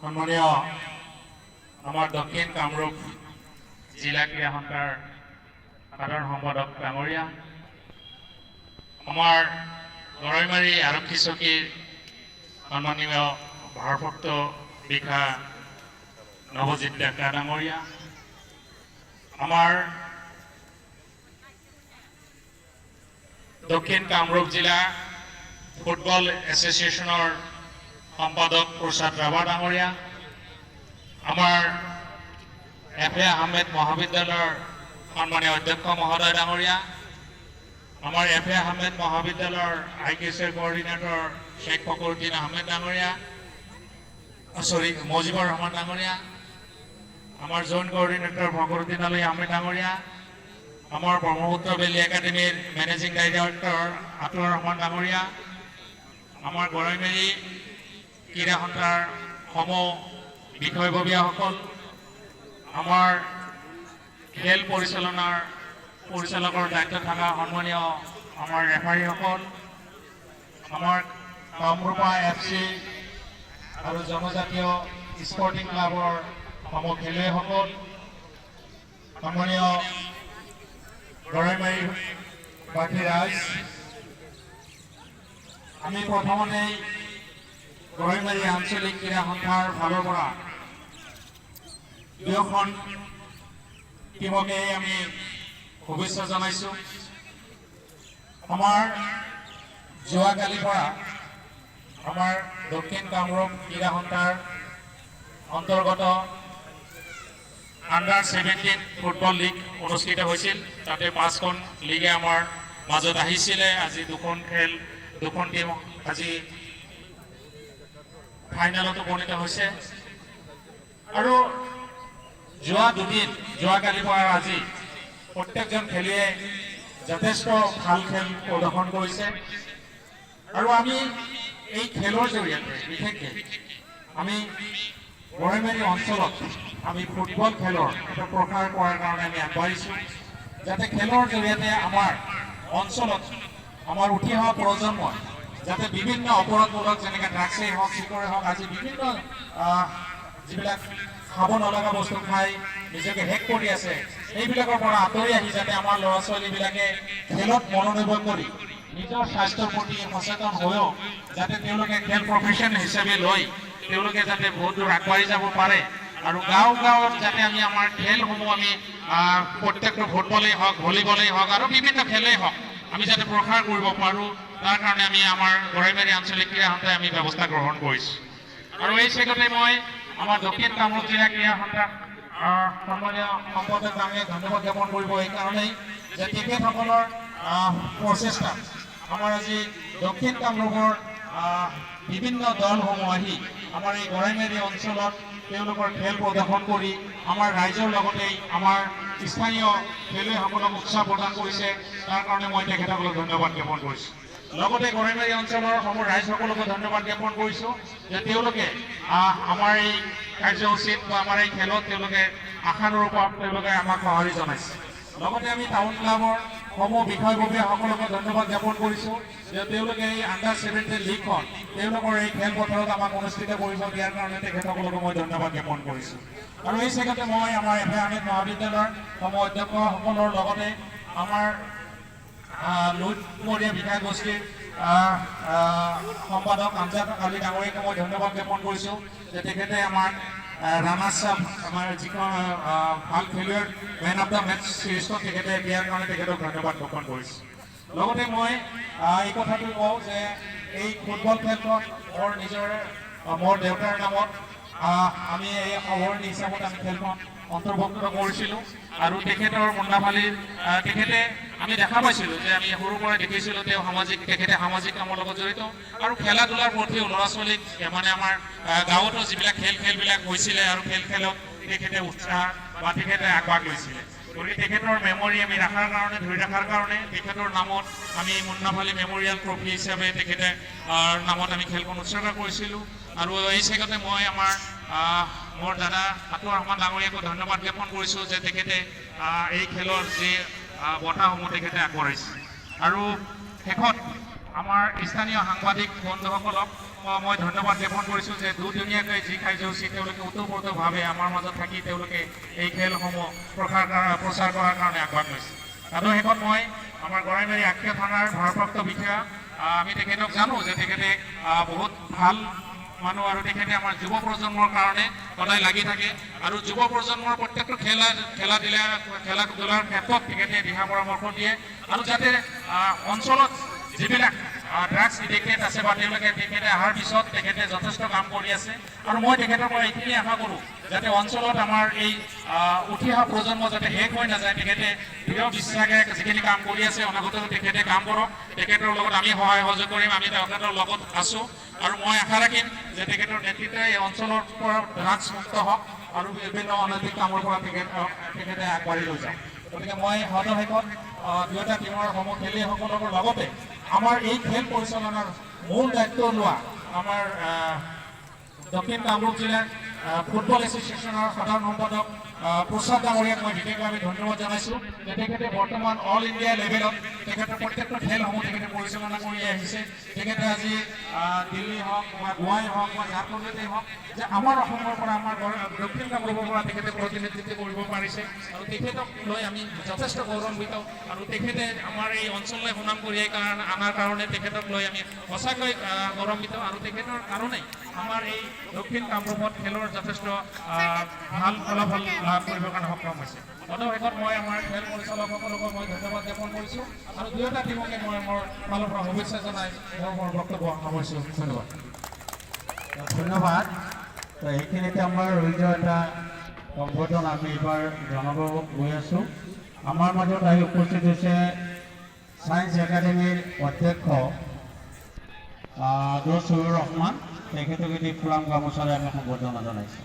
সন্মানীয় আমাৰ দক্ষিণ কামৰূপ জিলা ক্ৰীড়া সন্থাৰ সাধাৰণ সম্পাদক ডাঙৰীয়া, আমাৰ গৰৈমাৰী আৰক্ষী চকীৰ সন্মানীয় ভাৰপ্ৰাপ্ত বিষয়া নৱজিৎ ডেকা ডাঙৰীয়া, আমাৰ দক্ষিণ কামৰূপ জিলা ফুটবল এছ'চিয়েশ্যনৰ সম্পাদক প্ৰসাদ ৰাভা ডাঙৰীয়া, আমাৰ এফএ আহমেদ মহাবিদ্যালয়ৰ সন্মানীয় অধ্যক্ষ মহোদয় ডাঙৰীয়া, আমাৰ এফএ আহমেদ মহাবিদ্যালয়ৰ IQSৰ কোঅৰ্ডিনেটৰ শেখ ফখৰুদ্দিন আহমেদ ডাঙৰীয়া, মজিবুৰ ৰহমান ডাঙৰীয়া, আমাৰ জইণ্ট কোঅৰ্ডিনেটৰ ফখৰুদ্দিন আলী আহমেদ ডাঙৰীয়া, আমাৰ ব্ৰহ্মপুত্ৰ বেলী একাডেমীৰ মেনেজিং ডাইৰেক্টৰ আতুৰ ৰহমান ডাঙৰীয়া, আমাৰ গৰৈমাৰী ক্ৰীড়া সন্থাৰ বিষয়ববীয়াসকল, আমাৰ খেল পৰিচালকৰ দায়িত্বত থকা সন্মানীয় আমাৰ ৰেফাৰীসকল, আমাৰ কামৰূপা FC আৰু জনজাতীয় স্পৰ্টিং ক্লাবৰ খেলুৱৈসকল, সন্মানীয় গৰৈমাৰী বাসী ৰাইজ, আমি প্ৰথমতেই গৰৈমাৰী আঞ্চলিক ক্ৰীড়া সন্থাৰ ফালৰ পৰা দুয়োখন টিমকে আমি শুভেচ্ছা জনাইছোঁ। আমাৰ যোৱাকালিৰ পৰা আমাৰ দক্ষিণ কামৰূপ ক্ৰীড়া সন্থাৰ অন্তৰ্গত আণ্ডাৰ-17 ফুটবল লীগ অনুষ্ঠিত হৈছিল। তাতে 5খন লীগে আমাৰ মাজত আহিছিলে। আজি দুখন টিম আজি ফাইনেলত উপনীত হৈছে আৰু যোৱাকালিৰ পৰা আজি প্ৰত্যেকজন খেলুৱৈয়ে যথেষ্ট ভাল খেল প্ৰদৰ্শন কৰিছে আৰু আমি এই খেলৰ জৰিয়তে বিশেষকৈ আমি গৰৈমাৰী অঞ্চলত আমি ফুটবল খেলৰ এটা প্ৰসাৰ কৰাৰ কাৰণে আমি আগবাঢ়িছোঁ, যাতে খেলৰ জৰিয়তে আমাৰ অঞ্চলত আমাৰ উঠি অহা প্ৰজন্মই যাতে বিভিন্ন অপৰাধমূলক যেনেকৈ ড্ৰাগছেই হওক, চিকৰে হওক, আজি বিভিন্ন যিবিলাক খাব নলগা বস্তু খাই নিজকে শেষ কৰি আছে, এইবিলাকৰ পৰা আঁতৰি আহি যাতে আমাৰ ল'ৰা ছোৱালীবিলাকে খেলত মনোনিৱেশ কৰি নিজৰ স্বাস্থ্যৰ প্ৰতি সচেতন হৈও যাতে তেওঁলোকে খেল প্ৰফেশ্যন হিচাপে লৈ তেওঁলোকে যাতে বহুত দূৰ আগবাঢ়ি যাব পাৰে আৰু গাঁৱত যাতে আমি আমাৰ খেলসমূহ আমি প্ৰত্যেকটো ফুটবলেই হওক, ভলীবলেই হওক আৰু বিভিন্ন খেলেই হওক আমি যাতে প্ৰসাৰ কৰিব পাৰোঁ, তাৰ কাৰণে আমি আমাৰ গৰৈমাৰী আঞ্চলিক ক্ৰীড়া সন্থাই আমি ব্যৱস্থা গ্ৰহণ কৰিছোঁ। আৰু এই চেগতে মই আমাৰ দক্ষিণ কামৰূপ জিলা ক্ৰীড়া সন্থাক সন্মানীয় সম্পাদক ডাঙৰীয়াক ধন্যবাদ জ্ঞাপন কৰিব এইকাৰণেই যে তেখেতসকলৰ প্ৰচেষ্টা আমাৰ আজি দক্ষিণ কামৰূপৰ বিভিন্ন দলসমূহ আহি আমাৰ এই গৰৈমাৰী অঞ্চলত তেওঁলোকৰ খেল প্ৰদৰ্শন কৰি আমাৰ ৰাইজৰ লগতেই আমাৰ স্থানীয় খেলুৱৈসকলক উৎসাহ প্ৰদান কৰিছে। তাৰ কাৰণে মই তেখেতসকলক ধন্যবাদ জ্ঞাপন কৰিছোঁ। লগতে গৰৈমাৰী অঞ্চলৰ সমূহ ৰাইজসকলকো ধন্যবাদ জ্ঞাপন কৰিছোঁ যে তেওঁলোকে আমাৰ এই কাৰ্যসূচীত বা আমাৰ এই খেলত তেওঁলোকে আশানুৰূপ তেওঁলোকে আমাক সঁহাৰি জনাইছে। লগতে আমি টাউন ক্লাবৰ সমূহ বিষয়ববীয়াসকলকো ধন্যবাদ জ্ঞাপন কৰিছোঁ যে তেওঁলোকে এই আণ্ডাৰ-17 লীগখন তেওঁলোকৰ এই খেলপথাৰত আমাক অনুষ্ঠিত কৰিব দিয়াৰ কাৰণে তেখেতসকলকো মই ধন্যবাদ জ্ঞাপন কৰিছোঁ। আৰু এই চেগতে মই আমাৰ এফএ আহমেদ মহাবিদ্যালয়ৰ সমূহ অধ্যক্ষসকলৰ লগতে আমাৰ লুইতমৰীয়া বিষয়া গোষ্ঠীৰ সম্পাদক আমজাদ আলী ডাঙৰীয়াকো মই ধন্যবাদ জ্ঞাপন কৰিছোঁ যে তেখেতে আমাক ৰানাৰ্ছ আপ আমাৰ যিখন ভাল খেলুৱৈৰ মেন অফ দ্য মেচ চিৰিজখন তেখেতে দিয়াৰ কাৰণে তেখেতক ধন্যবাদ জ্ঞাপন কৰিছোঁ। লগতে মই এই কথাটো কওঁ যে এই ফুটবল খেলখন মোৰ দেউতাৰ নামত আমি এই সভাপতি হিচাপত আমি খেলখন অন্তৰ্ভুক্ত কৰিছিলোঁ আৰু তেখেতৰ মুন্নাফালীৰ তেখেতে আমি দেখা পাইছিলোঁ যে আমি সৰুৰ পৰা দেখিছিলোঁ তেওঁ তেখেতে সামাজিক কামৰ লগত জড়িত আৰু খেলা ধূলাৰ প্ৰতিও ল'ৰা ছোৱালীক মানে আমাৰ গাঁৱতো যিবিলাক খেলবিলাক হৈছিলে আৰু খেলত তেখেতে উৎসাহ বা তেখেতে আগভাগ লৈছিলে। গতিকে তেখেতৰ মেমৰি আমি ধৰি ৰখাৰ কাৰণে তেখেতৰ নামত আমি মুন্নাফালী মেমৰিয়েল ট্ৰফি হিচাপে তেখেতে নামত আমি খেলখন উৎসৰ্গা কৰিছিলোঁ। আৰু এই চেগতে মই মোৰ দাদা আতুৰ ৰহমান ডাঙৰীয়াকো ধন্যবাদ জ্ঞাপন কৰিছোঁ যে তেখেতে এই খেলৰ যি বঁটাসমূহ তেখেতে আগবঢ়াইছে। আৰু শেষত আমাৰ স্থানীয় সাংবাদিক বন্ধুসকলক মই ধন্যবাদ জ্ঞাপন কৰিছোঁ যে দুদিনীয়াকৈ যি কাৰ্যসূচী তেওঁলোকে ওতঃপ্ৰোতভাৱে আমাৰ মাজত থাকি তেওঁলোকে এই খেলসমূহ প্ৰচাৰ কৰাৰ কাৰণে আগভাগ লৈছে। আৰু শেষত মই আমাৰ গড়াইমাৰী আক্ষীয় থানাৰ ভাৰপ্ৰাপ্ত বিষয়া আমি তেখেতক জানো যে তেখেতে বহুত ভাল মানুহ আৰু তেখেতে আমাৰ যুৱ প্ৰজন্মৰ কাৰণে সদায় লাগি থাকে আৰু যুৱ প্ৰজন্মৰ প্ৰত্যেকটো খেলা ধূলাৰ ক্ষেত্ৰত তেখেতে দিহা পৰামৰ্শ দিয়ে আৰু যাতে অঞ্চলত যিবিলাক ড্ৰাগছ এডিক্টেড আছে বা তেখেতে অহাৰ পিছত তেখেতে যথেষ্ট কাম কৰি আছে আৰু মই তেখেতৰ পৰা এইখিনি আশা কৰোঁ যাতে অঞ্চলত আমাৰ এই উঠি অহা প্ৰজন্ম যাতে শেষ হৈ নাযায়। তেখেতে দৃঢ় বিশ্বাসে যিখিনি কাম কৰি আছে অনাগতও তেখেতে কাম কৰক, তেখেতৰ লগত আমি সহায় সহযোগ কৰিম, আমি তেখেতৰ লগত আছোঁ আৰু মই আশা ৰাখিম যে তেখেতৰ নেতৃত্বে এই অঞ্চলৰ পৰা ড্ৰাগছ মুক্ত হওক আৰু বিভিন্ন অনৈতিক কামৰ পৰা তেখেতে আগবাঢ়ি লৈ যাওক। গতিকে মই শেষত দুয়োটা টীমৰ খেলুৱৈসকলৰ লগতে আমাৰ এই খেল পৰিচালনাৰ মূল দায়িত্ব লোৱা আমাৰ দক্ষিণ কামৰূপ জিলাৰ ফুটবল এছ'চিয়েশ্যনৰ সাধাৰণ সম্পাদক প্ৰসাদ ডাঙৰীয়াক মই বিশেষভাৱে ধন্যবাদ জনাইছোঁ যে তেখেতে বৰ্তমান অল ইণ্ডিয়া লেভেলত তেখেতৰ প্ৰত্যেকটো খেলসমূহ তেখেতে পৰিচালনা কৰি আহিছে। তেখেতে আজি দিল্লী হওক বা গুৱাহাটী হওক বা ঝাৰখণ্ডতে হওক যে আমাৰ অসমৰ পৰা আমাৰ দক্ষিণ কামৰূপৰ পৰা তেখেতে প্ৰতিনিধিত্ব কৰিব পাৰিছে আৰু তেখেতক লৈ আমি যথেষ্ট গৌৰৱান্বিত আৰু তেখেতে আমাৰ এই অঞ্চললৈ সুনাম কঢ়িয়াই অনাৰ কাৰণে তেখেতক লৈ আমি সঁচাকৈ গৌৰৱান্বিত আৰু তেখেতৰ কাৰণেই আমাৰ এই দক্ষিণ কামৰূপত খেলৰ যথেষ্ট ভাল ফলাফল লাভ কৰিবৰ কাৰণে সক্ষম হৈছে। শেষত মই আমাৰ খেল পৰিচালকসকলকো মই ধন্যবাদ জ্ঞাপন কৰিছোঁ আৰু দুয়োটা টীমকে মই মোৰ ফালৰ পৰা শুভেচ্ছা জনাই মোৰ বক্তব্য সামৰিছোঁ। ধন্যবাদ। ধন্যবাদ। তো এইখিনিতে আমাৰ ৰৈ যোৱা এটা সংগঠন আমি এইবাৰ জনাব গৈ আছোঁ। আমাৰ মাজত আহি উপস্থিত হৈছে ছায়েন্স একাডেমীৰ অধ্যক্ষ দোষ ৰহমান, তেখেতক এটি ফুলাম গামোচাৰে আমি সম্বৰ্ধনা জনাইছোঁ।